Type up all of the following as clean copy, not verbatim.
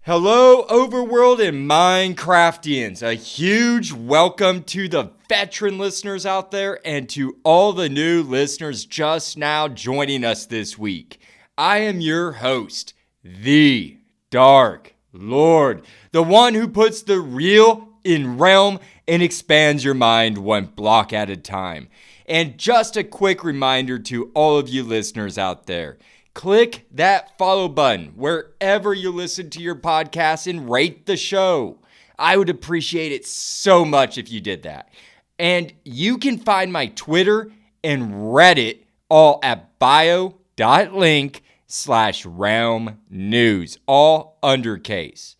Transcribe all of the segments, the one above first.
Hello, Overworld and Minecraftians. A huge welcome to the veteran listeners out there and to all the new listeners just now joining us this week. I am your host, the Dark Lord, the one who puts the real in realm and expands your mind one block at a time. And just a quick reminder to all of you listeners out there. Click that follow button wherever you listen to your podcast and rate the show. I would appreciate it so much if you did that. And you can find my Twitter and Reddit all at bio.link/realmnews, all undercase.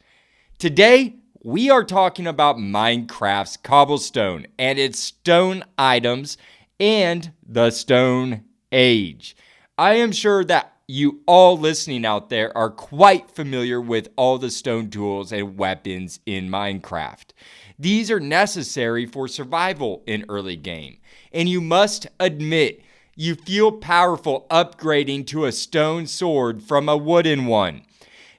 Today, we are talking about Minecraft's Cobblestone and its stone items and the Stone Age. I am sure that you all listening out there are quite familiar with all the stone tools and weapons in Minecraft. These are necessary for survival in early game, and you must admit you feel powerful upgrading to a stone sword from a wooden one.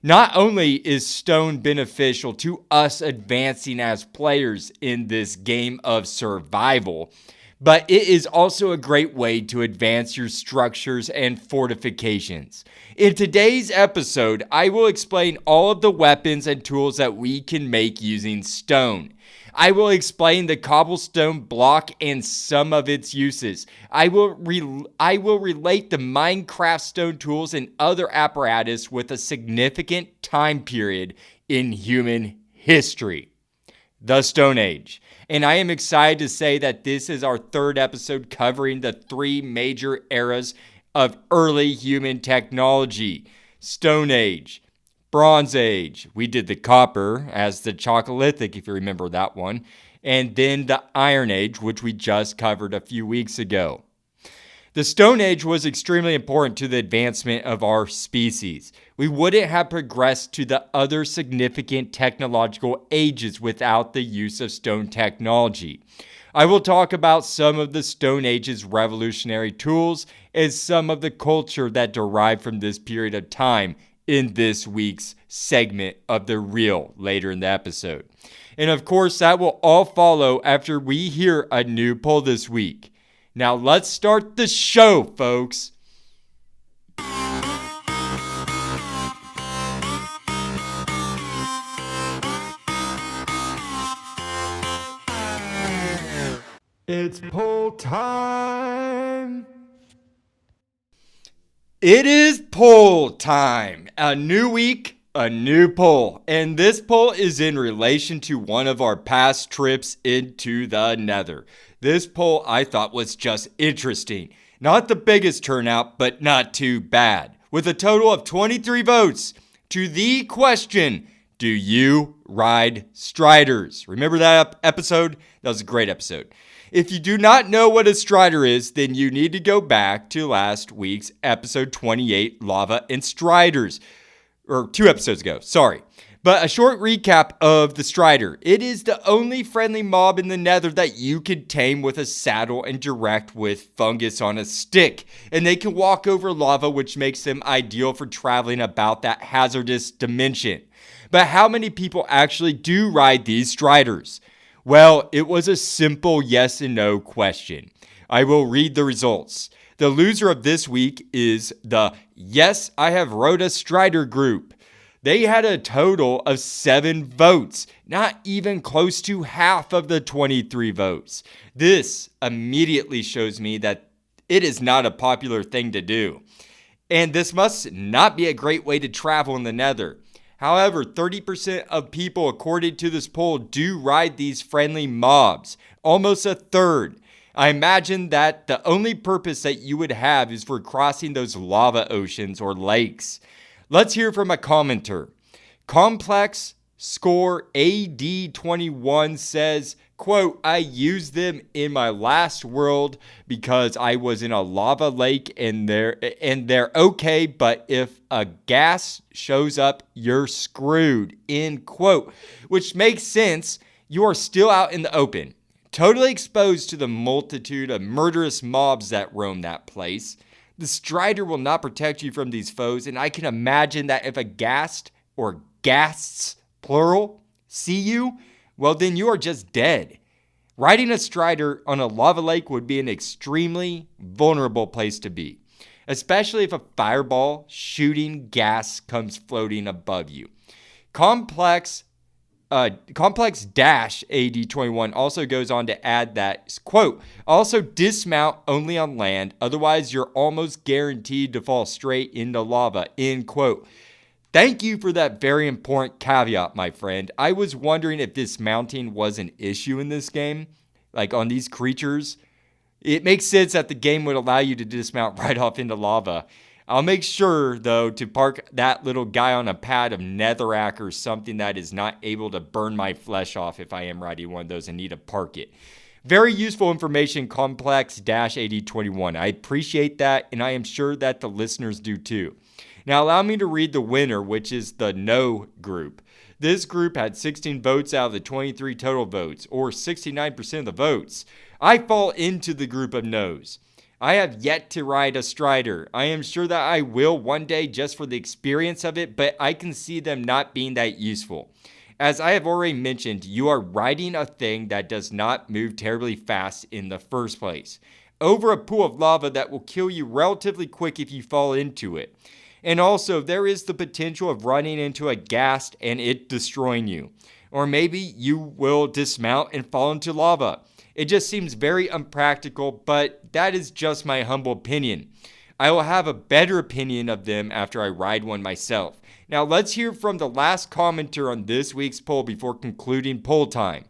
Not only is stone beneficial to us advancing as players in this game of survival, but it is also a great way to advance your structures and fortifications. In today's episode, I will explain all of the weapons and tools that we can make using stone. I will explain the cobblestone block and some of its uses. I will relate the Minecraft stone tools and other apparatus with a significant time period in human history, the Stone Age. And I am excited to say that this is our third episode covering the three major eras of early human technology: Stone Age, Bronze Age. We did the Copper as the Chalcolithic, if you remember that one. And then the Iron Age, which we just covered a few weeks ago. The Stone Age was extremely important to the advancement of our species. We wouldn't have progressed to the other significant technological ages without the use of stone technology. I will talk about some of the Stone Age's revolutionary tools and some of the culture that derived from this period of time in this week's segment of The Real later in the episode. And of course, that will all follow after we hear a new poll this week. Now let's start the show, folks. It's poll time. It is poll time. A new week, a new poll. And this poll is in relation to one of our past trips into the Nether. This poll I thought was just interesting. Not the biggest turnout, but not too bad. With a total of 23 votes to the question, do you ride striders? Remember that episode? That was a great episode. If you do not know what a strider is, then you need to go back to last week's episode 28, Lava and Striders. Or 2 episodes ago, sorry. But a short recap of the Strider. It is the only friendly mob in the Nether that you can tame with a saddle and direct with fungus on a stick. And they can walk over lava, which makes them ideal for traveling about that hazardous dimension. But how many people actually do ride these Striders? Well, it was a simple yes and no question. I will read the results. The loser of this week is the Yes, I Have Rode a Strider group. They had a total of 7 votes, not even close to half of the 23 votes. This immediately shows me that it is not a popular thing to do. And this must not be a great way to travel in the Nether. However, 30% of people, according to this poll, do ride these friendly mobs. Almost a third. I imagine that the only purpose that you would have is for crossing those lava oceans or lakes. Let's hear from a commenter. Complex Score AD21 says, quote, I used them in my last world because I was in a lava lake and they're okay, but if a gas shows up, you're screwed, end quote. Which makes sense. You are still out in the open, totally exposed to the multitude of murderous mobs that roam that place. The Strider will not protect you from these foes, and I can imagine that if a ghast or ghasts, plural, see you, well then you are just dead. Riding a strider on a lava lake would be an extremely vulnerable place to be, especially if a fireball shooting gas comes floating above you. Complex Dash AD21 also goes on to add that, quote, also dismount only on land, otherwise you're almost guaranteed to fall straight into lava, end quote. Thank you for that very important caveat, my friend. I was wondering if dismounting was an issue in this game, like on these creatures. It makes sense that the game would allow you to dismount right off into lava. I'll make sure, though, to park that little guy on a pad of netherrack or something that is not able to burn my flesh off if I am riding one of those and need to park it. Very useful information, Complex-AD21. I appreciate that, and I am sure that the listeners do too. Now, allow me to read the winner, which is the No group. This group had 16 votes out of the 23 total votes, or 69% of the votes. I fall into the group of no's. I have yet to ride a strider. I am sure that I will one day just for the experience of it, but I can see them not being that useful. As I have already mentioned, you are riding a thing that does not move terribly fast in the first place, over a pool of lava that will kill you relatively quick if you fall into it. And also, there is the potential of running into a ghast and it destroying you. Or maybe you will dismount and fall into lava. It just seems very unpractical, but that is just my humble opinion. I will have a better opinion of them after I ride one myself. Now let's hear from the last commenter on this week's poll before concluding poll time.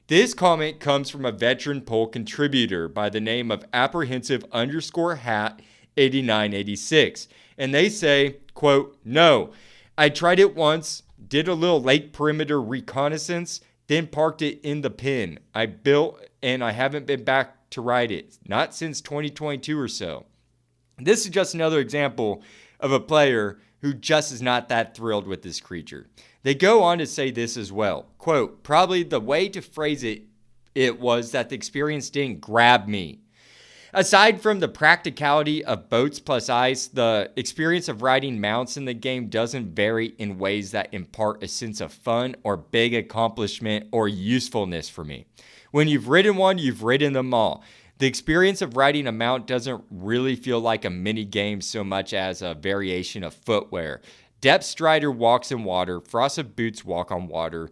This comment comes from a veteran poll contributor by the name of apprehensive_hat 8986. And they say, quote, no, I tried it once, did a little lake perimeter reconnaissance, then parked it in the pen. I built and I haven't been back to ride it, not since 2022 or so. This is just another example of a player who just is not that thrilled with this creature. They go on to say this as well, quote, probably the way to phrase it was that the experience didn't grab me. Aside from the practicality of boats plus ice, the experience of riding mounts in the game doesn't vary in ways that impart a sense of fun or big accomplishment or usefulness for me. When you've ridden one, you've ridden them all. The experience of riding a mount doesn't really feel like a mini game so much as a variation of footwear. Depth Strider walks in water, Frosted Boots walk on water.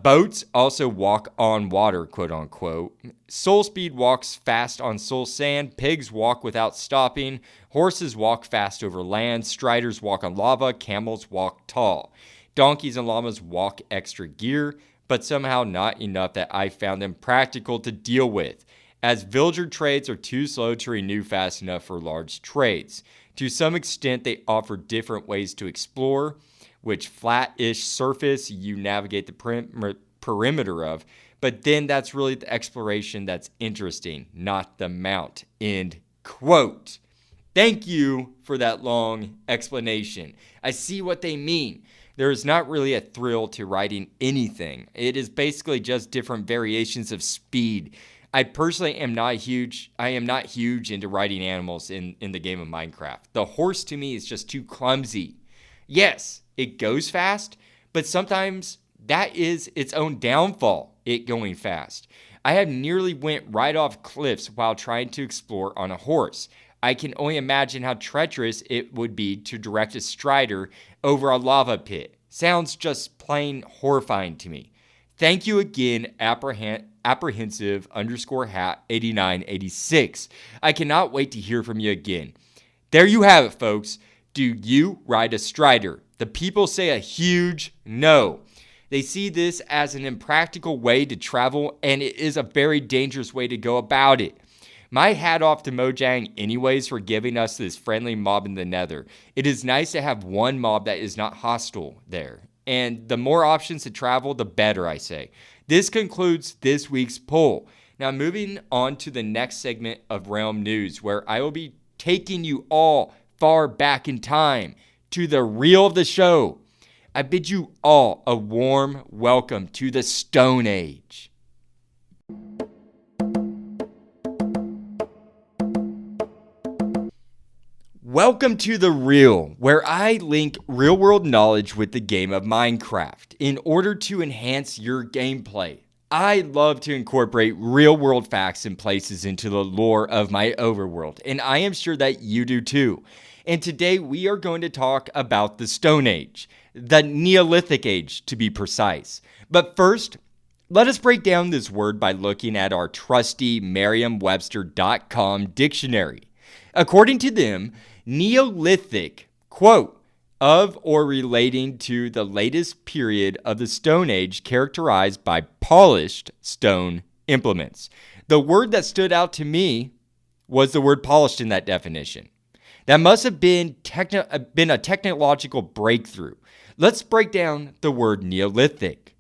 Boats also walk on water, quote unquote. Soul Speed walks fast on soul sand. Pigs walk without stopping. Horses walk fast over land. Striders walk on lava. Camels walk tall. Donkeys and llamas walk extra gear, but somehow not enough that I found them practical to deal with, as villager trades are too slow to renew fast enough for large trades. To some extent, they offer different ways to explore, which flat-ish surface you navigate the perimeter of, but then that's really the exploration that's interesting, not the mount, end quote. Thank you for that long explanation. I see what they mean. There is not really a thrill to riding anything. It is basically just different variations of speed. I personally am not huge into riding animals in the game of Minecraft. The horse to me is just too clumsy. Yes, it goes fast, but sometimes that is its own downfall, it going fast. I have nearly went right off cliffs while trying to explore on a horse. I can only imagine how treacherous it would be to direct a strider over a lava pit. Sounds just plain horrifying to me. Thank you again, apprehensive_hat 8986. I cannot wait to hear from you again. There you have it, folks. Do you ride a strider? The people say a huge no. They see this as an impractical way to travel, and it is a very dangerous way to go about it. My hat off to Mojang anyways for giving us this friendly mob in the nether. It is nice to have one mob that is not hostile there. And the more options to travel, the better, I say. This concludes this week's poll. Now moving on to the next segment of Realm News, where I will be taking you all far back in time to the reel of the show. I bid you all a warm welcome to the Stone Age. Welcome to The Real, where I link real-world knowledge with the game of Minecraft in order to enhance your gameplay. I love to incorporate real-world facts and places into the lore of my overworld, and I am sure that you do too. And today we are going to talk about the Stone Age, the Neolithic Age to be precise. But first, let us break down this word by looking at our trusty Merriam-Webster.com dictionary. According to them, Neolithic, quote, of or relating to the latest period of the Stone Age characterized by polished stone implements. The word that stood out to me was the word polished in that definition. That must have been a technological breakthrough. Let's break down the word Neolithic.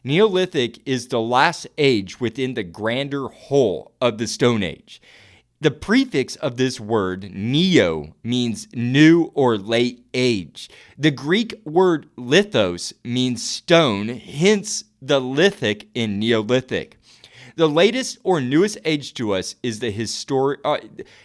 Neolithic is the last age within the grander whole of the Stone Age. The prefix of this word, neo, means new or late age. The Greek word lithos means stone, hence the lithic in Neolithic. The latest or newest age to us is the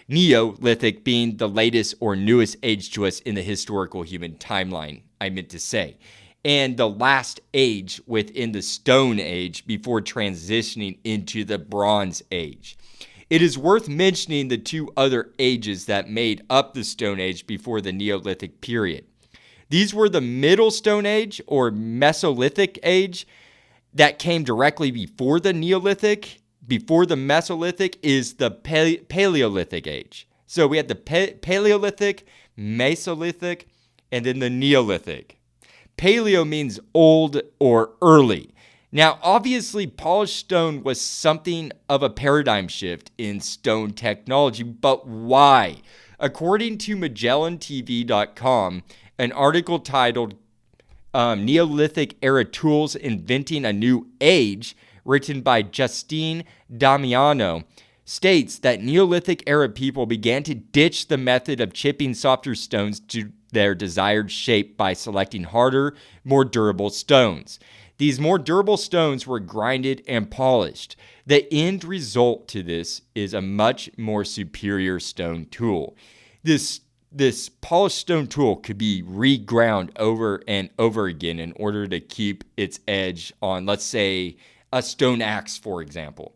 Neolithic being the latest or newest age to us in the historical human timeline, I meant to say. And the last age within the Stone Age before transitioning into the Bronze Age. It is worth mentioning the two other ages that made up the Stone Age before the Neolithic period. These were the Middle Stone Age or Mesolithic Age that came directly before the Neolithic. Before the Mesolithic is the Paleolithic Age. So we had the Paleolithic, Mesolithic, and then the Neolithic. Paleo means old or early. Now, obviously, polished stone was something of a paradigm shift in stone technology, but why? According to MagellanTV.com, an article titled Neolithic Era Tools Inventing a New Age, written by Justine Damiano, states that Neolithic era people began to ditch the method of chipping softer stones to their desired shape by selecting harder, more durable stones. These more durable stones were grinded and polished. The end result to this is a much more superior stone tool. This polished stone tool could be reground over and over again in order to keep its edge on, let's say, a stone axe, for example.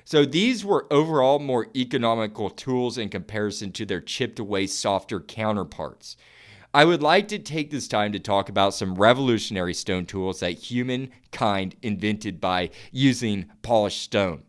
So these were overall more economical tools in comparison to their chipped away, softer counterparts. I would like to take this time to talk about some revolutionary stone tools that humankind invented by using polished stone.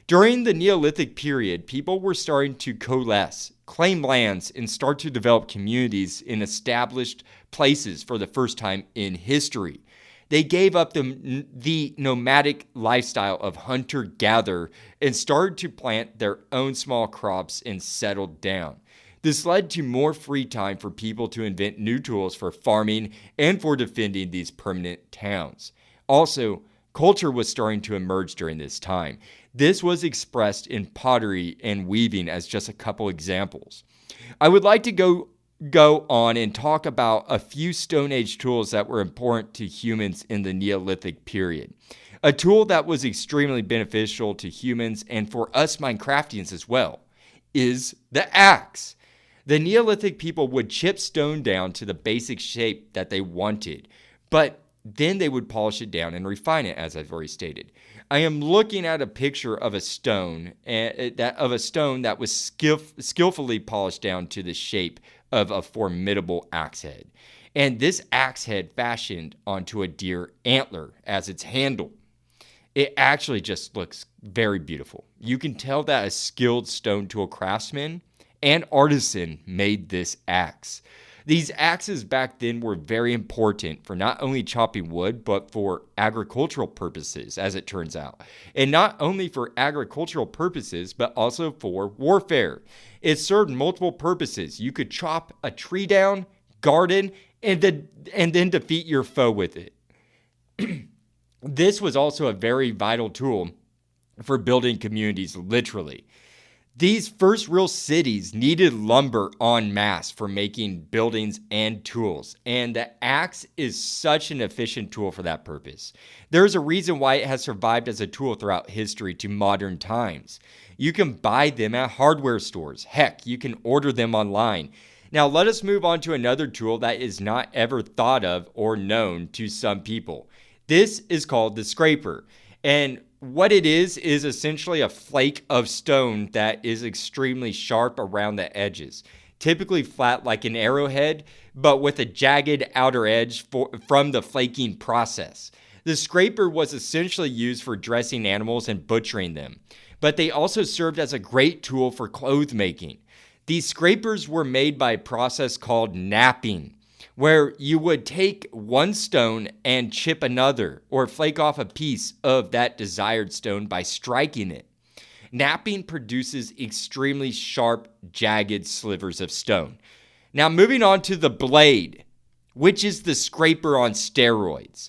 During the Neolithic period, people were starting to coalesce, claim lands, and start to develop communities in established places for the first time in history. They gave up the nomadic lifestyle of hunter-gatherer and started to plant their own small crops and settled down. This led to more free time for people to invent new tools for farming and for defending these permanent towns. Also, culture was starting to emerge during this time. This was expressed in pottery and weaving as just a couple examples. I would like to go on and talk about a few Stone Age tools that were important to humans in the Neolithic period. A tool that was extremely beneficial to humans and for us Minecraftians as well is the axe. The Neolithic people would chip stone down to the basic shape that they wanted, but then they would polish it down and refine it, as I've already stated. I am looking at a picture of a stone that was skillfully polished down to the shape of a formidable axe head. And this axe head fashioned onto a deer antler as its handle. It actually just looks very beautiful. You can tell that a skilled stone tool craftsman and artisan made this axe. These axes back then were very important for not only chopping wood, but for agricultural purposes, as it turns out. And not only for agricultural purposes, but also for warfare. It served multiple purposes. You could chop a tree down, garden, and then defeat your foe with it. This was also a very vital tool for building communities, literally. These first real cities needed lumber en masse for making buildings and tools, and the axe is such an efficient tool for that purpose. There's a reason why it has survived as a tool throughout history to modern times. You can buy them at hardware stores. Heck, you can order them online. Now let us move on to another tool that is not ever thought of or known to some people. This is called the scraper. And what it is essentially a flake of stone that is extremely sharp around the edges, typically flat like an arrowhead, but with a jagged outer edge from the flaking process. The scraper was essentially used for dressing animals and butchering them, but they also served as a great tool for cloth making. These scrapers were made by a process called knapping, where you would take one stone and chip another or flake off a piece of that desired stone by striking it. Knapping produces extremely sharp, jagged slivers of stone. Now moving on to the blade, which is the scraper on steroids.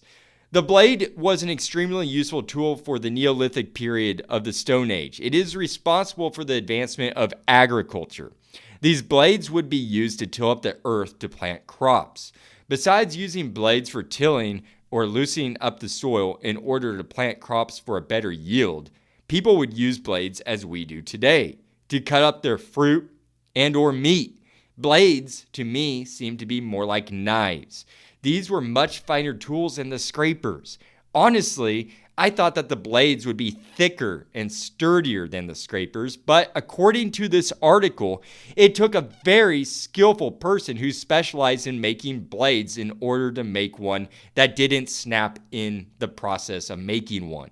The blade was an extremely useful tool for the Neolithic period of the Stone Age. It is responsible for the advancement of agriculture. These blades would be used to till up the earth to plant crops. Besides using blades for tilling or loosening up the soil in order to plant crops for a better yield, people would use blades as we do today to cut up their fruit and or meat. Blades, to me, seem to be more like knives. These were much finer tools than the scrapers. Honestly, I thought that the blades would be thicker and sturdier than the scrapers, but according to this article, it took a very skillful person who specialized in making blades in order to make one that didn't snap in the process of making one.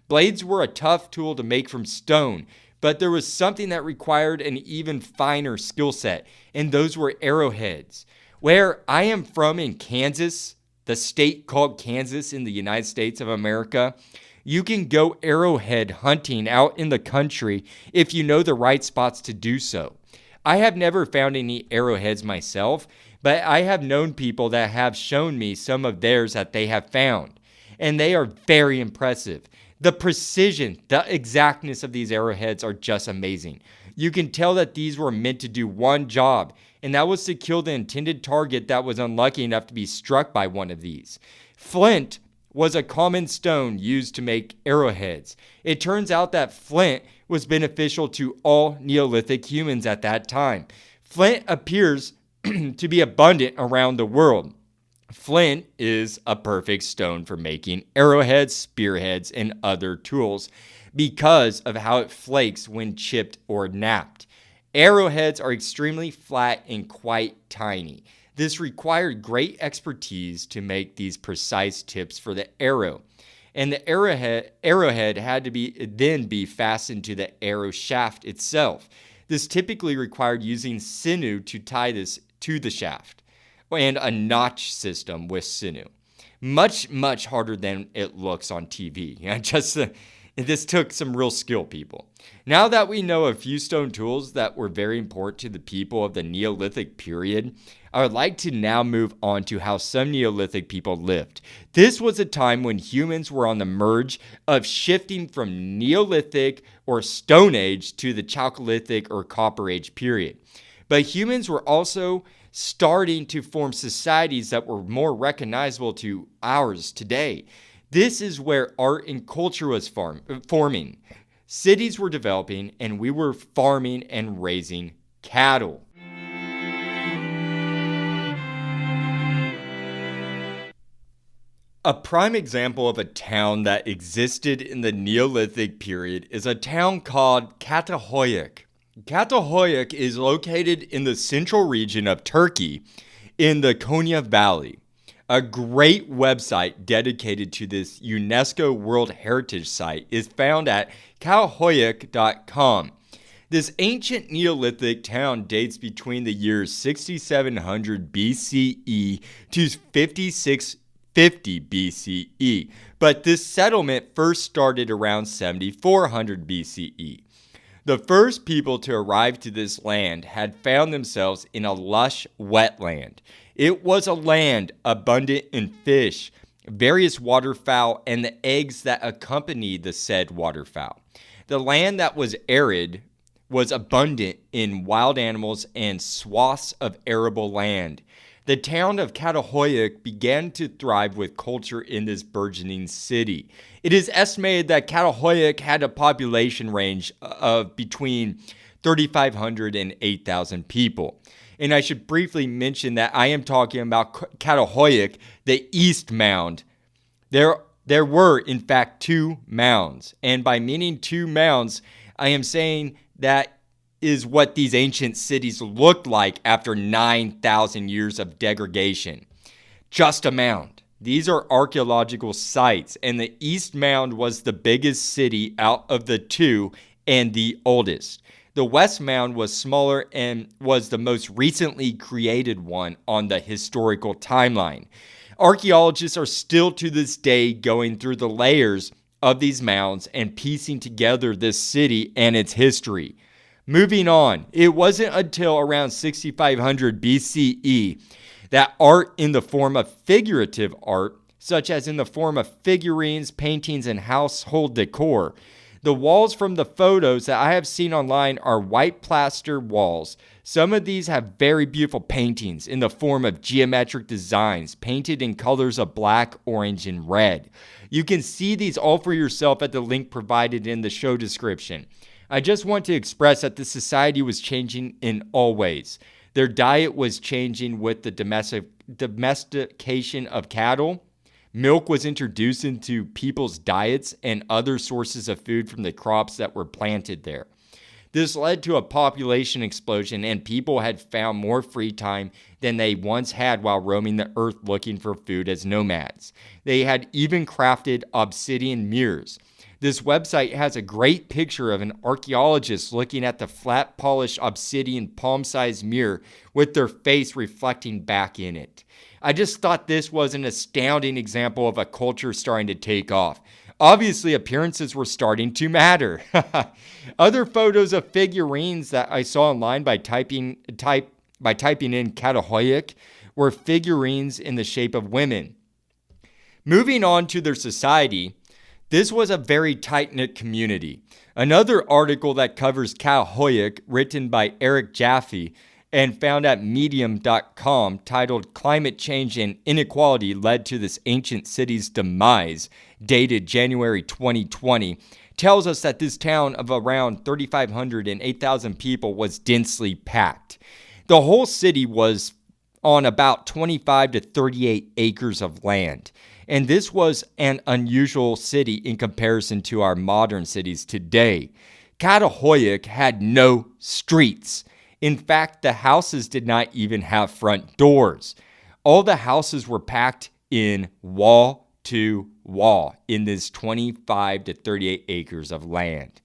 Blades were a tough tool to make from stone, but there was something that required an even finer skill set, and those were arrowheads. Where I am from in Kansas, the state called Kansas in the United States of America, you can go arrowhead hunting out in the country if you know the right spots to do so. I have never found any arrowheads myself, but I have known people that have shown me some of theirs that they have found, and they are very impressive. The precision, the exactness of these arrowheads are just amazing. You can tell that these were meant to do one job, and that was to kill the intended target that was unlucky enough to be struck by one of these. Flint was a common stone used to make arrowheads. It turns out that flint was beneficial to all Neolithic humans at that time. Flint appears to be abundant around the world. Flint is a perfect stone for making arrowheads, spearheads, and other tools because of how it flakes when chipped or knapped. Arrowheads are extremely flat and quite tiny. This required great expertise to make these precise tips for the arrow. And the arrowhead had to be fastened to the arrow shaft itself. This typically required using sinew to tie this to the shaft, and a notch system with sinew. Much, much harder than it looks on TV. This took some real skill, people. Now that we know a few stone tools that were very important to the people of the Neolithic period, I would like to now move on to how some Neolithic people lived. This was a time when humans were on the merge of shifting from Neolithic or Stone Age to the Chalcolithic or Copper Age period. But humans were also starting to form societies that were more recognizable to ours today. This is where art and culture was forming. Cities were developing, and we were farming and raising cattle. A prime example of a town that existed in the Neolithic period is a town called Çatalhöyük. Çatalhöyük is located in the central region of Turkey in the Konya Valley. A great website dedicated to this UNESCO World Heritage Site is found at çatalhöyük.com. This ancient Neolithic town dates between the years 6700 BCE to 5650 BCE, but this settlement first started around 7400 BCE. The first people to arrive to this land had found themselves in a lush wetland. It was a land abundant in fish, various waterfowl, and the eggs that accompanied the said waterfowl. The land that was arid was abundant in wild animals and swaths of arable land. The town of Çatalhöyük began to thrive with culture in this burgeoning city. It is estimated that Çatalhöyük had a population range of between 3,500 and 8,000 people. And I should briefly mention that I am talking about Catalhoyuk, the East Mound. There were, in fact, two mounds. And by meaning two mounds, I am saying that is what these ancient cities looked like after 9,000 years of degradation. Just a mound. These are archaeological sites, and the East Mound was the biggest city out of the two and the oldest. The West Mound was smaller and was the most recently created one on the historical timeline. Archaeologists are still to this day going through the layers of these mounds and piecing together this city and its history. Moving on, it wasn't until around 6500 BCE that art in the form of figurative art, such as in the form of figurines, paintings, and household decor. The walls from the photos that I have seen online are white plaster walls. Some of these have very beautiful paintings in the form of geometric designs painted in colors of black, orange, and red. You can see these all for yourself at the link provided in the show description. I just want to express that the society was changing in all ways. Their diet was changing with the domestication of cattle. Milk was introduced into people's diets and other sources of food from the crops that were planted there. This led to a population explosion, and people had found more free time than they once had while roaming the earth looking for food as nomads. They had even crafted obsidian mirrors. This website has a great picture of an archaeologist looking at the flat polished obsidian palm-sized mirror with their face reflecting back in it. I just thought this was an astounding example of a culture starting to take off. Obviously, appearances were starting to matter. Other photos of figurines that I saw online by typing in Catalhoyuk were figurines in the shape of women. Moving on to their society, this was a very tight-knit community. Another article that covers Catalhoyuk, written by Eric Jaffe and found at medium.com, titled Climate Change and Inequality Led to This Ancient City's Demise, dated January 2020, tells us that this town of around 3,500 and 8,000 people was densely packed. The whole city was on about 25 to 38 acres of land. And this was an unusual city in comparison to our modern cities today. Catalhoyuk had no streets. In fact, the houses did not even have front doors. All the houses were packed in wall to wall in this 25 to 38 acres of land.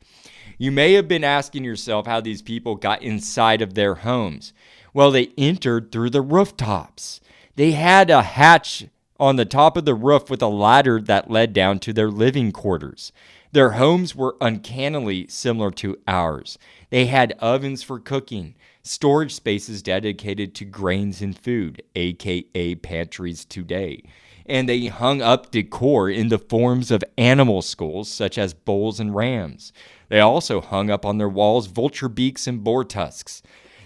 You may have been asking yourself how these people got inside of their homes. Well, they entered through the rooftops. They had a hatch on the top of the roof with a ladder that led down to their living quarters. Their homes were uncannily similar to ours. They had ovens for cooking, storage spaces dedicated to grains and food, aka pantries today. And they hung up decor in the forms of animal skulls such as bulls and rams. They also hung up on their walls vulture beaks and boar tusks.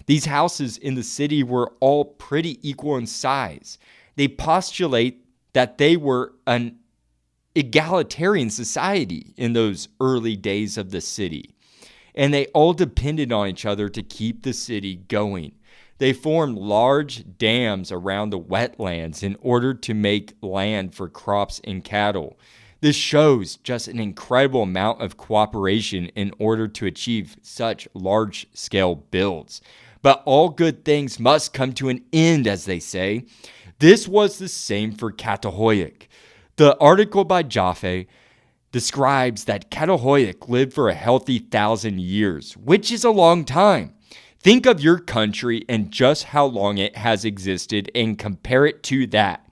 These houses in the city were all pretty equal in size. They postulate that they were an egalitarian society in those early days of the city, and they all depended on each other to keep the city going. They formed large dams around the wetlands in order to make land for crops and cattle. This shows just an incredible amount of cooperation in order to achieve such large-scale builds. But all good things must come to an end, as they say. This was the same for Catalhoyuk. The article by Jaffe describes that Catalhoyuk lived for a healthy 1,000 years, which is a long time. Think of your country and just how long it has existed and compare it to that.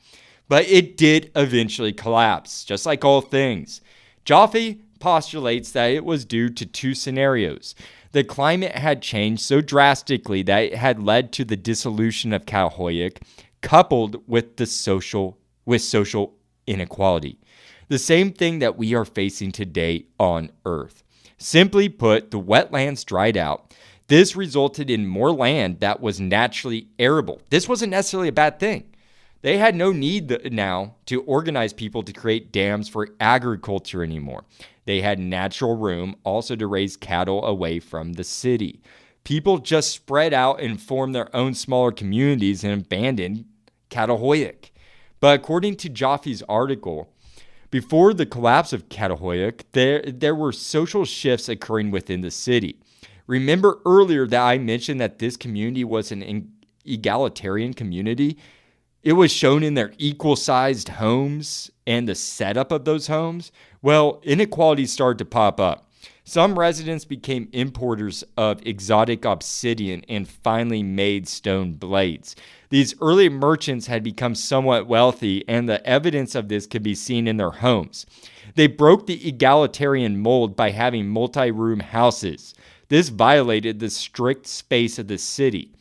But it did eventually collapse, just like all things. Jaffe postulates that it was due to two scenarios. The climate had changed so drastically that it had led to the dissolution of Catalhoyuk, coupled with social inequality. The same thing that we are facing today on Earth. Simply put, the wetlands dried out. This resulted in more land that was naturally arable. This wasn't necessarily a bad thing. They had no need now to organize people to create dams for agriculture anymore. They had natural room also to raise cattle away from the city. people just spread out and formed their own smaller communities and abandoned Catahoyuk. But according to Joffe's article, before the collapse of Catahoyuk, there were social shifts occurring within the city. Remember earlier that I mentioned that this community was an egalitarian community? It was shown in their equal-sized homes and the setup of those homes. Well, inequalities started to pop up. Some residents became importers of exotic obsidian and finely made stone blades. These early merchants had become somewhat wealthy, and the evidence of this could be seen in their homes. They broke the egalitarian mold by having multi-room houses. This violated the strict space of the city.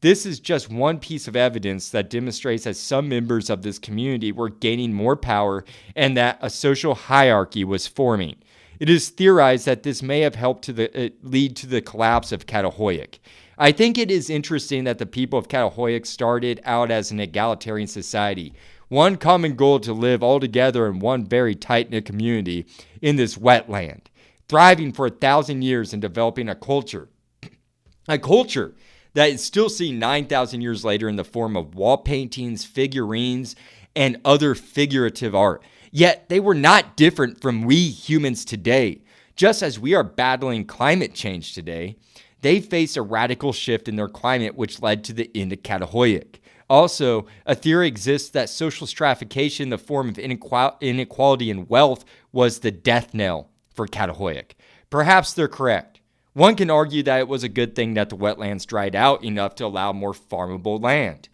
This is just one piece of evidence that demonstrates that some members of this community were gaining more power and that a social hierarchy was forming. It is theorized that this may have helped to lead to the collapse of Catahoyuk. I think it is interesting that the people of Catahoyuk started out as an egalitarian society, one common goal to live all together in one very tight-knit community in this wetland, thriving for 1,000 years and developing a culture that is still seen 9,000 years later in the form of wall paintings, figurines, and other figurative art. Yet they were not different from we humans today. Just as we are battling climate change today, they faced a radical shift in their climate which led to the end of Catahoyuk. Also, a theory exists that social stratification in the form of inequality in wealth was the death knell for Catahoyuk. Perhaps they're correct. One can argue that it was a good thing that the wetlands dried out enough to allow more farmable land,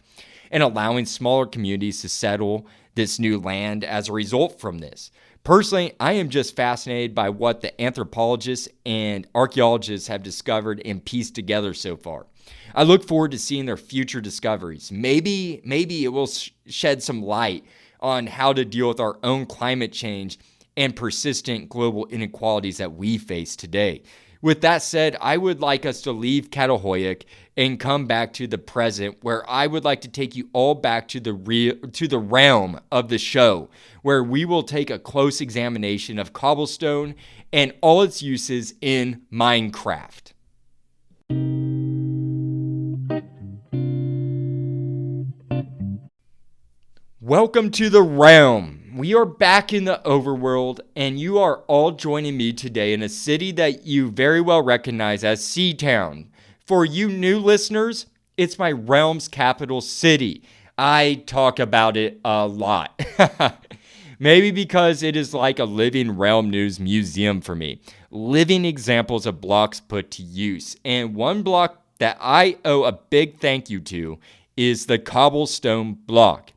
and allowing smaller communities to settle this new land as a result from this. Personally, I am just fascinated by what the anthropologists and archaeologists have discovered and pieced together so far. I look forward to seeing their future discoveries. Maybe it will shed some light on how to deal with our own climate change and persistent global inequalities that we face today. With that said, I would like us to leave Catahoyuk and come back to the present, where I would like to take you all back to the realm of the show, where we will take a close examination of cobblestone and all its uses in Minecraft. Welcome to the realm. We are back in the Overworld, and you are all joining me today in a city that you very well recognize as Seatown. For you new listeners, it's my realm's capital city. I talk about it a lot. Maybe because it is like a living realmnews museum for me. Living examples of blocks put to use. And one block that I owe a big thank you to is the cobblestone block.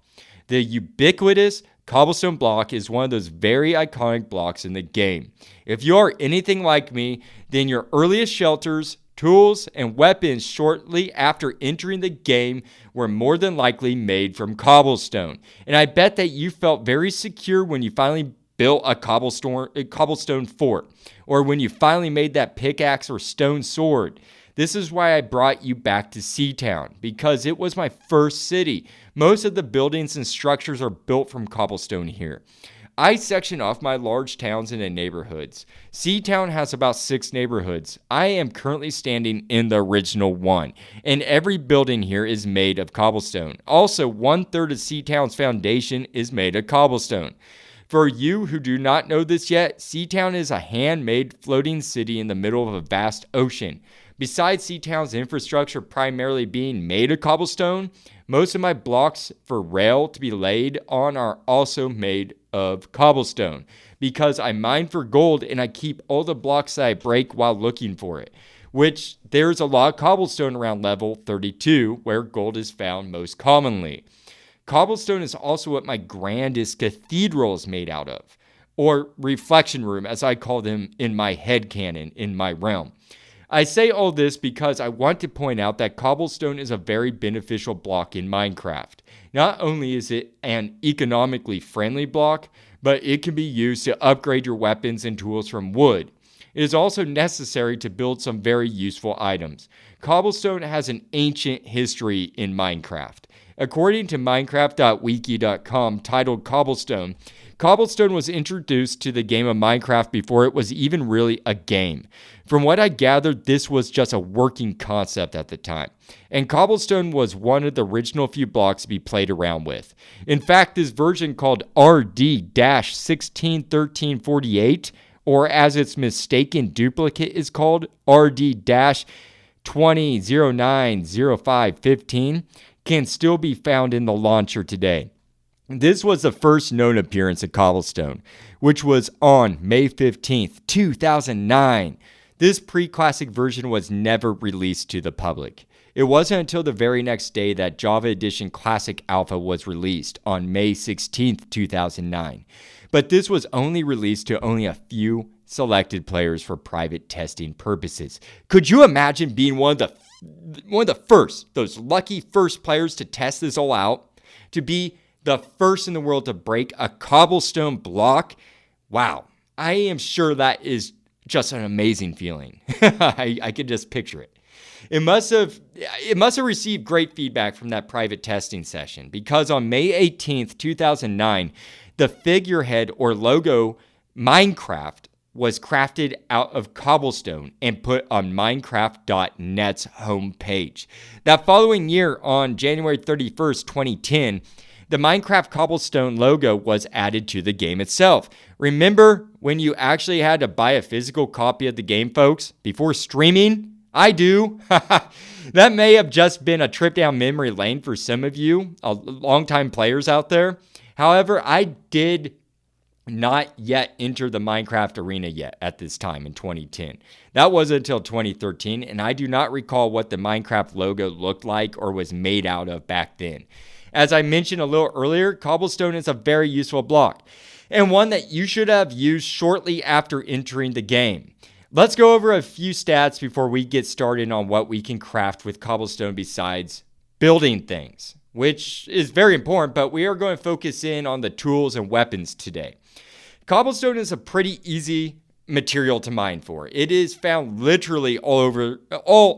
The ubiquitous cobblestone block is one of those very iconic blocks in the game. If you are anything like me, then your earliest shelters, tools, and weapons shortly after entering the game were more than likely made from cobblestone. And I bet that you felt very secure when you finally built a cobblestone fort, or when you finally made that pickaxe or stone sword. This is why I brought you back to Seatown, because it was my first city. Most of the buildings and structures are built from cobblestone here. I section off my large towns into neighborhoods. Seatown has about 6 neighborhoods. I am currently standing in the original one, and every building here is made of cobblestone. Also, 1/3 of Seatown's foundation is made of cobblestone. For you who do not know this yet, Seatown is a handmade floating city in the middle of a vast ocean. Besides Seatown's infrastructure primarily being made of cobblestone, most of my blocks for rail to be laid on are also made of cobblestone, because I mine for gold and I keep all the blocks that I break while looking for it, which there's a lot of cobblestone around level 32 where gold is found most commonly. Cobblestone is also what my grandest cathedral is made out of, or reflection room as I call them in my headcanon in my realm. I say all this because I want to point out that cobblestone is a very beneficial block in Minecraft. Not only is it an economically friendly block, but it can be used to upgrade your weapons and tools from wood. It is also necessary to build some very useful items. Cobblestone has an ancient history in Minecraft. According to minecraft.wiki.com, titled Cobblestone, Cobblestone was introduced to the game of Minecraft before it was even really a game. From what I gathered, this was just a working concept at the time. And Cobblestone was one of the original few blocks to be played around with. In fact, this version called RD-161348, or as its mistaken duplicate is called, RD-20090515, can still be found in the launcher today. This was the first known appearance of Cobblestone, which was on May 15th, 2009. This pre-classic version was never released to the public. It wasn't until the very next day that Java Edition Classic Alpha was released on May 16th, 2009. But this was only released to only a few selected players for private testing purposes. Could you imagine being one of the first, those lucky first players to test this all out? To be the first in the world to break a cobblestone block? Wow, I am sure that is just an amazing feeling. I can just picture it. It must have received great feedback from that private testing session, because on May 18th, 2009, the figurehead or logo Minecraft was crafted out of cobblestone and put on minecraft.net's homepage. That following year, on January 31st, 2010, the Minecraft Cobblestone logo was added to the game itself. Remember when you actually had to buy a physical copy of the game, folks, before streaming? I do. That may have just been a trip down memory lane for some of you, longtime players out there. However, I did not yet enter the Minecraft arena yet at this time in 2010. That wasn't until 2013, and I do not recall what the Minecraft logo looked like or was made out of back then. As I mentioned a little earlier, Cobblestone is a very useful block, and one that you should have used shortly after entering the game. Let's go over a few stats before we get started on what we can craft with Cobblestone besides building things, which is very important, but we are going to focus in on the tools and weapons today. Cobblestone is a pretty easy material to mine for. It is found literally all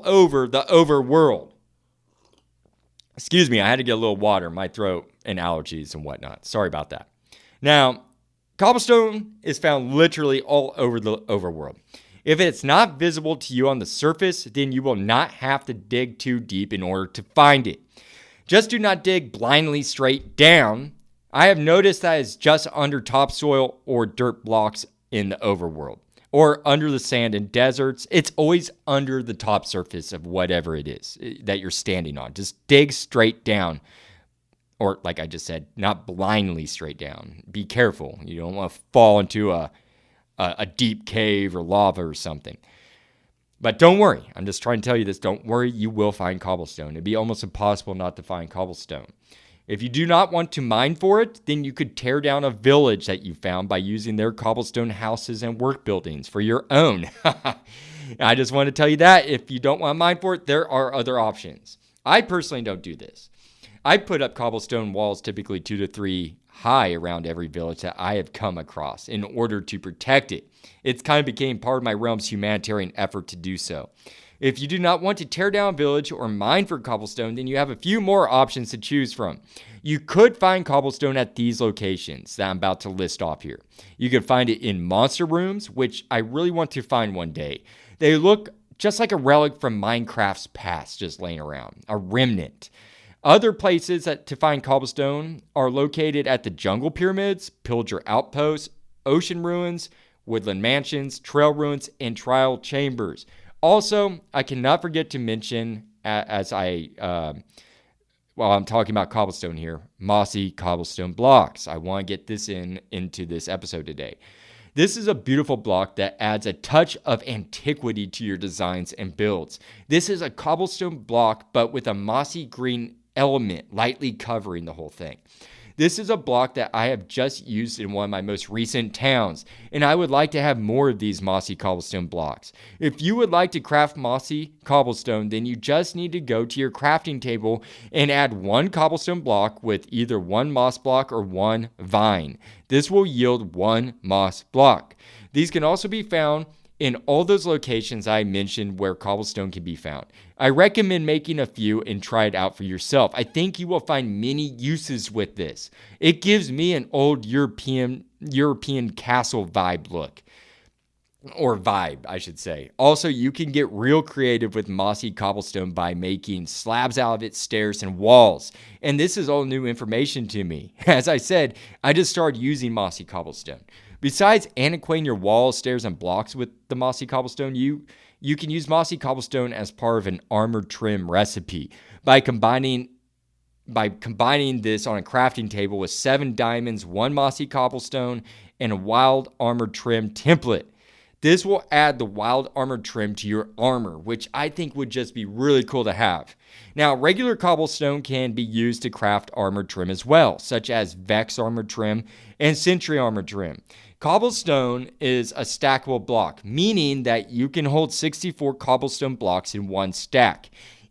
over the overworld. Excuse me, I had to get a little water, my throat and allergies and whatnot. Sorry about that. Now, Cobblestone is found literally all over the overworld. If it's not visible to you on the surface, then you will not have to dig too deep in order to find it. Just do not dig blindly straight down. I have noticed that it's just under topsoil or dirt blocks in the overworld, or under the sand in deserts. It's always under the top surface of whatever it is that you're standing on. Just dig straight down. Or like I just said, not blindly straight down. Be careful. You don't want to fall into a deep cave or lava or something. But don't worry. I'm just trying to tell you this. Don't worry. You will find cobblestone. It'd be almost impossible not to find cobblestone. If you do not want to mine for it, then you could tear down a village that you found by using their cobblestone houses and work buildings for your own. I just want to tell you that if you don't want to mine for it, there are other options. I personally don't do this. I put up cobblestone walls typically 2 to 3 high around every village that I have come across in order to protect it. It's kind of became part of my realm's humanitarian effort to do so. If you do not want to tear down a village or mine for cobblestone, then you have a few more options to choose from. You could find cobblestone at these locations that I'm about to list off here. You could find it in monster rooms, which I really want to find one day. They look just like a relic from Minecraft's past just laying around, a remnant. Other places to find cobblestone are located at the jungle pyramids, pillager outposts, ocean ruins, woodland mansions, trail ruins, and trial chambers. Also, I cannot forget to mention, while I'm talking about cobblestone here, mossy cobblestone blocks. I want to get this into this episode today. This is a beautiful block that adds a touch of antiquity to your designs and builds. This is a cobblestone block, but with a mossy green element lightly covering the whole thing. This is a block that I have just used in one of my most recent towns, and I would like to have more of these mossy cobblestone blocks. If you would like to craft mossy cobblestone, then you just need to go to your crafting table and add 1 cobblestone block with either 1 moss block or 1 vine. This will yield 1 moss block. These can also be found in all those locations I mentioned where cobblestone can be found. I recommend making a few and try it out for yourself. I think you will find many uses with this. It gives me an old European castle vibe, I should say. Also, you can get real creative with mossy cobblestone by making slabs out of it, stairs, and walls. And this is all new information to me. As I said, I just started using mossy cobblestone. Besides antiquating your walls, stairs, and blocks with the mossy cobblestone, you can use mossy cobblestone as part of an armor trim recipe by combining this on a crafting table with 7 diamonds, 1 mossy cobblestone, and a wild armor trim template. This will add the wild armor trim to your armor, which I think would just be really cool to have. Now, regular cobblestone can be used to craft armor trim as well, such as Vex armor trim and Sentry armor trim. Cobblestone is a stackable block, meaning that you can hold 64 cobblestone blocks in one stack.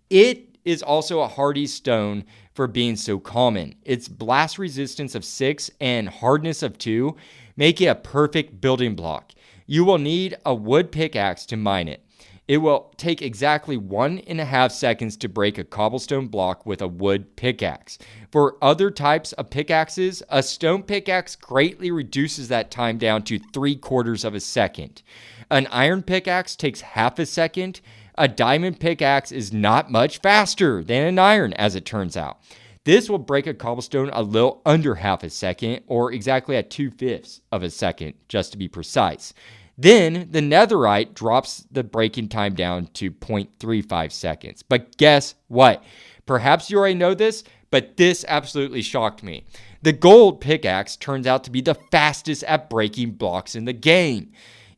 It is also a hardy stone for being so common. Its blast resistance of 6 and hardness of 2 make it a perfect building block. You will need a wood pickaxe to mine it. It will take exactly 1.5 seconds to break a cobblestone block with a wood pickaxe. For other types of pickaxes, a stone pickaxe greatly reduces that time down to 3/4 of a second. An iron pickaxe takes half a second. A diamond pickaxe is not much faster than an iron, as it turns out. This will break a cobblestone a little under half a second, or exactly at 2/5 of a second, just to be precise. Then the netherite drops the breaking time down to 0.35 seconds. But guess what? Perhaps you already know this, but this absolutely shocked me. The gold pickaxe turns out to be the fastest at breaking blocks in the game.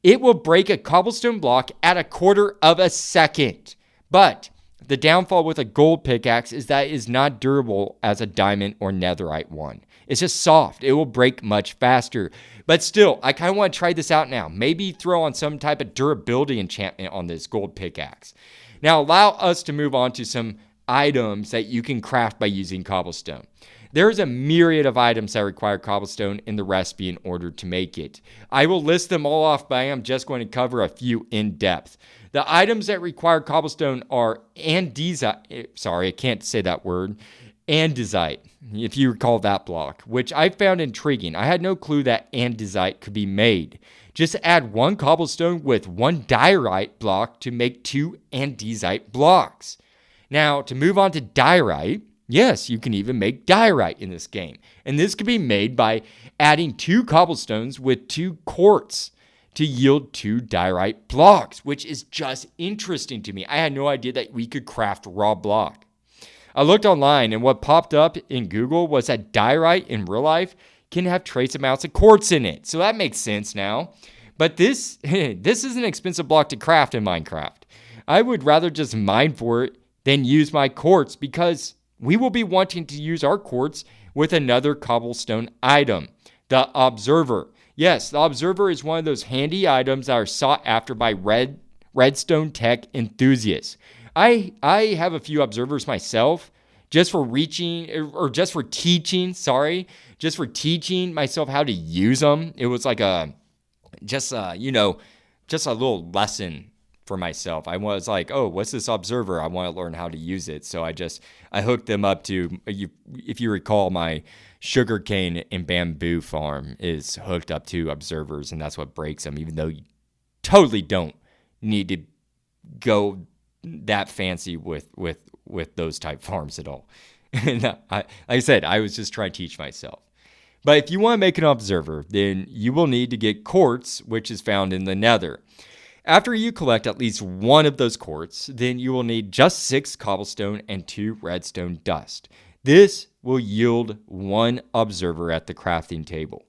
It will break a cobblestone block at 1/4 of a second. But the downfall with a gold pickaxe is that it is not durable as a diamond or netherite one. It's just soft. It will break much faster. But still, I kind of want to try this out now. Maybe throw on some type of durability enchantment on this gold pickaxe. Now, allow us to move on to some items that you can craft by using cobblestone. There's a myriad of items that require cobblestone in the recipe in order to make it. I will list them all off, but I am just going to cover a few in depth. The items that require cobblestone are andesite. Sorry, I can't say that word. Andesite, if you recall that block, which I found intriguing. I had no clue that andesite could be made. Just add 1 cobblestone with 1 diorite block to make 2 andesite blocks. Now, to move on to diorite, yes, you can even make diorite in this game. And this can be made by adding 2 cobblestones with 2 quartz to yield 2 diorite blocks, which is just interesting to me. I had no idea that we could craft raw block. I looked online, and what popped up in Google was that diorite in real life can have trace amounts of quartz in it. So that makes sense now. But this is an expensive block to craft in Minecraft. I would rather just mine for it than use my quartz, because we will be wanting to use our quartz with another cobblestone item, the Observer. Yes, the Observer is one of those handy items that are sought after by redstone tech enthusiasts. I have a few observers myself, just for teaching myself how to use them. It was like just a little lesson for myself. I was like, oh, what's this observer? I want to learn how to use it. So I hooked them up to, if you recall, my sugarcane and bamboo farm is hooked up to observers, and that's what breaks them, even though you totally don't need to go that fancy with those type farms at all. And like I said, I was just trying to teach myself. But if you want to make an observer, then you will need to get quartz, which is found in the nether. After you collect at least 1 of those quartz, then you will need just 6 cobblestone and 2 redstone dust. This will yield 1 observer at the crafting table.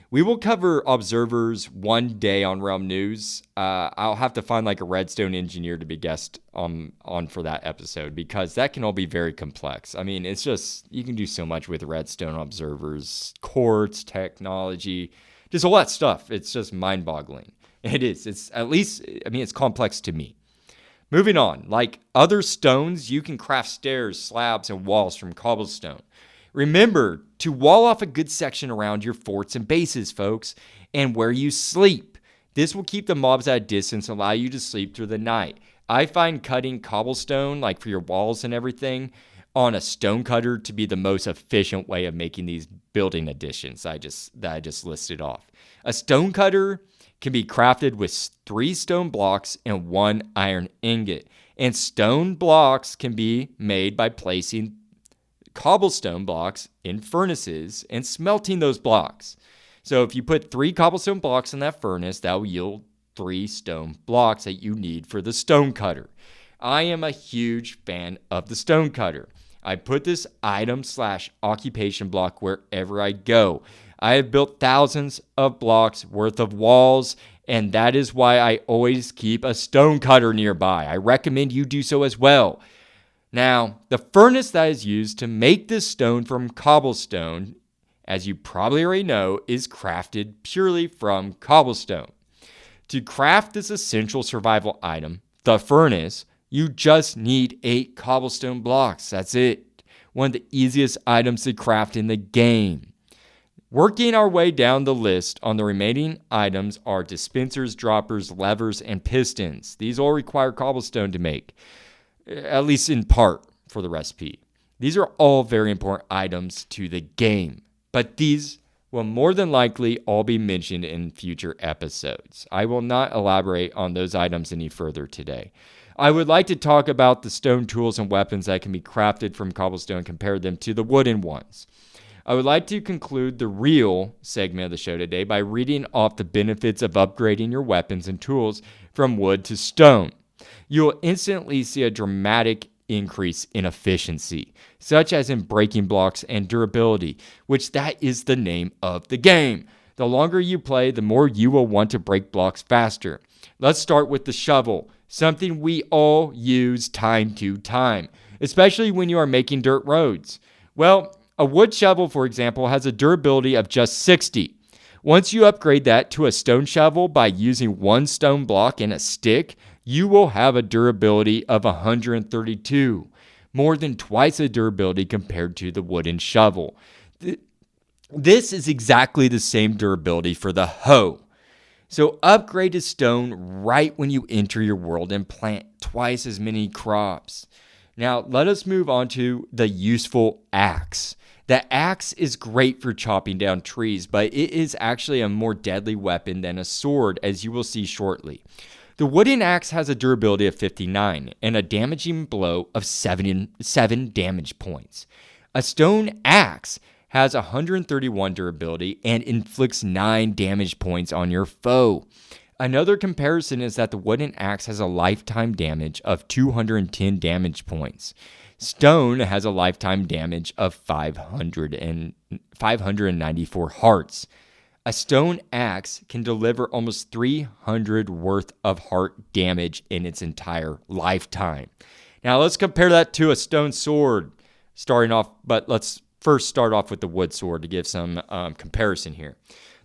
We will cover observers one day on Realm News. I'll have to find like a redstone engineer to be guest on for that episode, because that can all be very complex. I mean, it's just, you can do so much with redstone observers, quartz, technology, just all that stuff. It's just mind-boggling. It is. It's complex to me. Moving on, like other stones, you can craft stairs, slabs, and walls from cobblestone. Remember to wall off a good section around your forts and bases, folks, and where you sleep. This will keep the mobs at a distance and allow you to sleep through the night. I find cutting cobblestone, like for your walls and everything, on a stone cutter to be the most efficient way of making these building additions that I just listed off. A stone cutter can be crafted with 3 stone blocks and 1 iron ingot. And stone blocks can be made by placing cobblestone blocks in furnaces and smelting those blocks. So if you put 3 cobblestone blocks in that furnace, that will yield 3 stone blocks that you need for the stone cutter. I am a huge fan of the stone cutter. I put this item/occupation block wherever I go. I have built thousands of blocks worth of walls, and that is why I always keep a stone cutter nearby. I recommend you do so as well. Now, the furnace that is used to make this stone from cobblestone, as you probably already know, is crafted purely from cobblestone. To craft this essential survival item, the furnace, you just need 8 cobblestone blocks. That's it. One of the easiest items to craft in the game. Working our way down the list on the remaining items are dispensers, droppers, levers, and pistons. These all require cobblestone to make, at least in part for the recipe. These are all very important items to the game, but these will more than likely all be mentioned in future episodes. I will not elaborate on those items any further today. I would like to talk about the stone tools and weapons that can be crafted from cobblestone and compare them to the wooden ones. I would like to conclude the real segment of the show today by reading off the benefits of upgrading your weapons and tools from wood to stone. You will instantly see a dramatic increase in efficiency, such as in breaking blocks and durability, which that is the name of the game. The longer you play, the more you will want to break blocks faster. Let's start with the shovel, something we all use time to time, especially when you are making dirt roads. Well, a wood shovel, for example, has a durability of just 60. Once you upgrade that to a stone shovel by using 1 stone block and a stick, you will have a durability of 132, more than twice the durability compared to the wooden shovel. This is exactly the same durability for the hoe. So upgrade to stone right when you enter your world and plant twice as many crops. Now, let us move on to the useful axe. The axe is great for chopping down trees, but it is actually a more deadly weapon than a sword, as you will see shortly. The wooden axe has a durability of 59 and a damaging blow of 7 damage points. A stone axe has 131 durability and inflicts 9 damage points on your foe. Another comparison is that the wooden axe has a lifetime damage of 210 damage points. Stone has a lifetime damage of 594 hearts. A stone axe can deliver almost 300 worth of heart damage in its entire lifetime. Now let's compare that to a stone sword. But let's first start off with the wood sword to give some comparison here.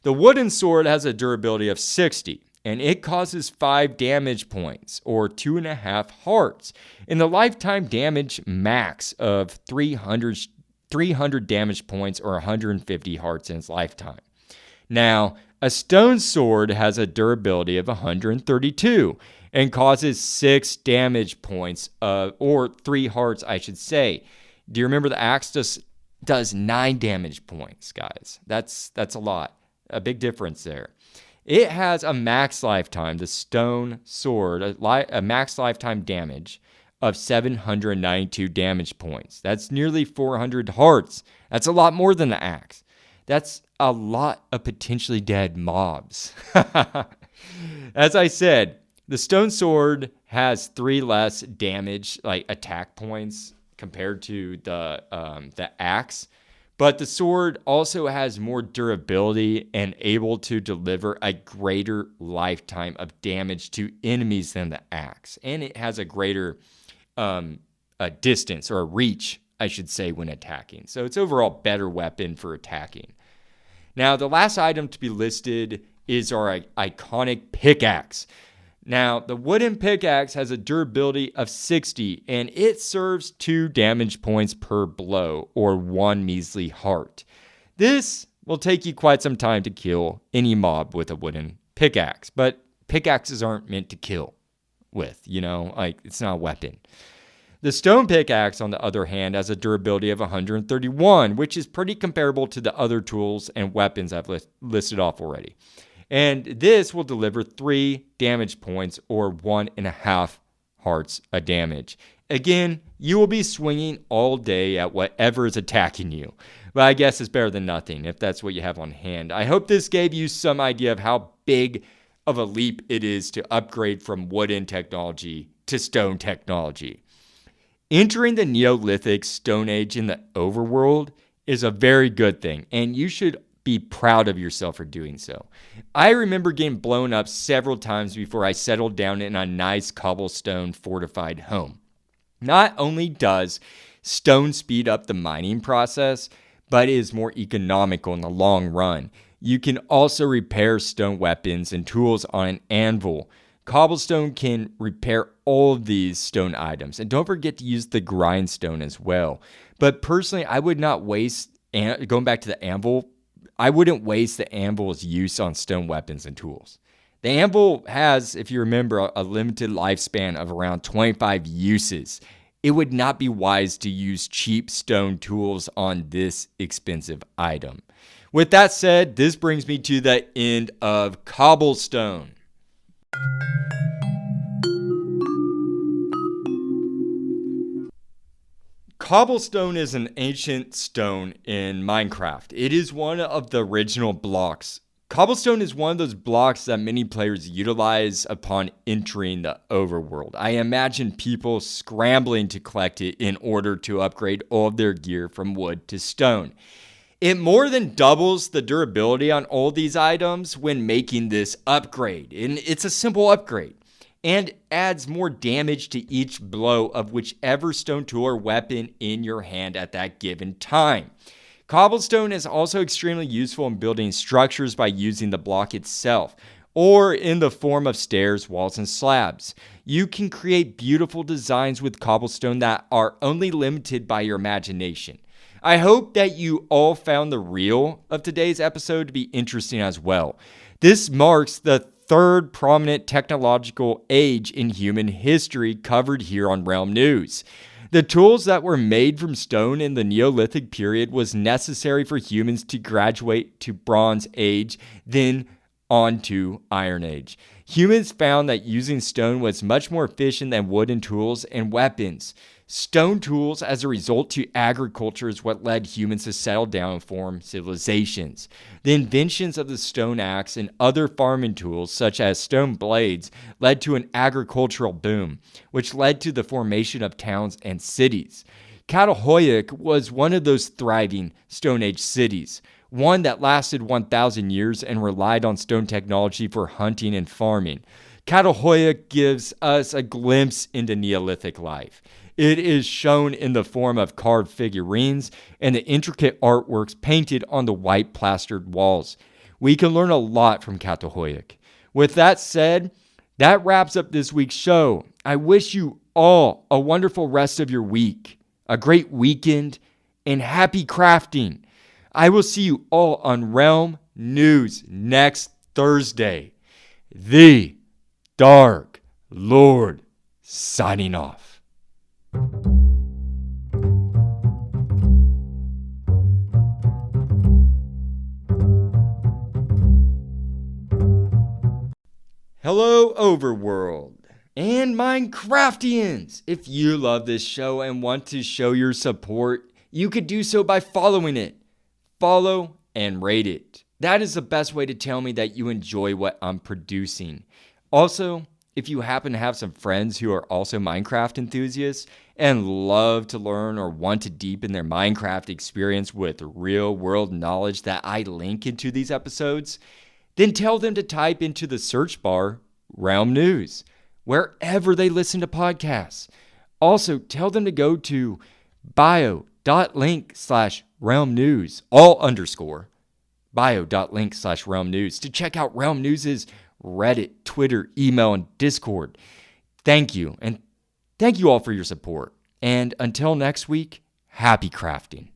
The wooden sword has a durability of 60. And it causes 5 damage points, or 2.5 hearts, and the lifetime damage max of 300 damage points, or 150 hearts in its lifetime. Now, a stone sword has a durability of 132 and causes 6 damage points, or 3 hearts, I should say. Do you remember the axe does 9 damage points, guys? That's a lot, a big difference there. It has a max lifetime, the stone sword, a max lifetime damage of 792 damage points. That's nearly 400 hearts. That's a lot more than the axe. That's a lot of potentially dead mobs. As I said, the stone sword has 3 less damage, like attack points, compared to the axe. But the sword also has more durability and able to deliver a greater lifetime of damage to enemies than the axe. And it has a greater a distance, or a reach, I should say, when attacking. So it's overall a better weapon for attacking. Now, the last item to be listed is our iconic pickaxe. Now, the wooden pickaxe has a durability of 60, and it serves 2 damage points per blow, or 1 measly heart. This will take you quite some time to kill any mob with a wooden pickaxe, but Pickaxes aren't meant to kill with, like it's not a weapon. The stone pickaxe, on the other hand, has a durability of 131, which is pretty comparable to the other tools and weapons I've listed off already. And this will deliver 3 damage points or 1.5 hearts of damage. Again, you will be swinging all day at whatever is attacking you. But I guess it's better than nothing if that's what you have on hand. I hope this gave you some idea of how big of a leap it is to upgrade from wooden technology to stone technology. Entering the Neolithic Stone Age in the Overworld is a very good thing, and you should be proud of yourself for doing so. I remember getting blown up several times before I settled down in a nice cobblestone fortified home. Not only does stone speed up the mining process, but it is more economical in the long run. You can also repair stone weapons and tools on an anvil. Cobblestone can repair all of these stone items. And don't forget to use the grindstone as well. But personally, I would not waste, going back to the anvil, I wouldn't waste the anvil's use on stone weapons and tools. The anvil has, if you remember, a limited lifespan of around 25 uses. It would not be wise to use cheap stone tools on this expensive item. With that said, this brings me to the end of Cobblestone. Cobblestone is an ancient stone in Minecraft. It is one of the original blocks. Cobblestone is one of those blocks that many players utilize upon entering the overworld. I imagine people scrambling to collect it in order to upgrade all of their gear from wood to stone. It more than doubles the durability on all these items when making this upgrade. And it's a simple upgrade and adds more damage to each blow of whichever stone tool or weapon in your hand at that given time. Cobblestone is also extremely useful in building structures by using the block itself, or in the form of stairs, walls, and slabs. You can create beautiful designs with cobblestone that are only limited by your imagination. I hope that you all found the reel of today's episode to be interesting as well. This marks the third prominent technological age in human history covered here on Realm News. The tools that were made from stone in the Neolithic period was necessary for humans to graduate to Bronze Age, then on to Iron Age. Humans found that using stone was much more efficient than wooden tools and weapons. Stone tools, as a result to agriculture, is what led humans to settle down and form civilizations. The inventions of the stone axe and other farming tools, such as stone blades, led to an agricultural boom, which led to the formation of towns and cities. Catalhoyuk was one of those thriving Stone Age cities, one that lasted 1,000 years and relied on stone technology for hunting and farming. Catalhoyuk gives us a glimpse into Neolithic life. It is shown in the form of carved figurines and the intricate artworks painted on the white plastered walls. We can learn a lot from Catalhoyuk. With that said, that wraps up this week's show. I wish you all a wonderful rest of your week, a great weekend, and happy crafting. I will see you all on Realm News next Thursday. The Dark Lord signing off. Hello, Overworld and Minecraftians! If you love this show and want to show your support, you could do so by following it. Follow and rate it. That is the best way to tell me that you enjoy what I'm producing. Also, if you happen to have some friends who are also Minecraft enthusiasts and love to learn or want to deepen their Minecraft experience with real world knowledge that I link into these episodes, then tell them to type into the search bar Realm News wherever they listen to podcasts. Also, tell them to go to bio.link/realmnews, bio.link/realmnews to check out Realm News' Reddit, Twitter, email, and Discord. Thank you, and thank you all for your support. And until next week, happy crafting.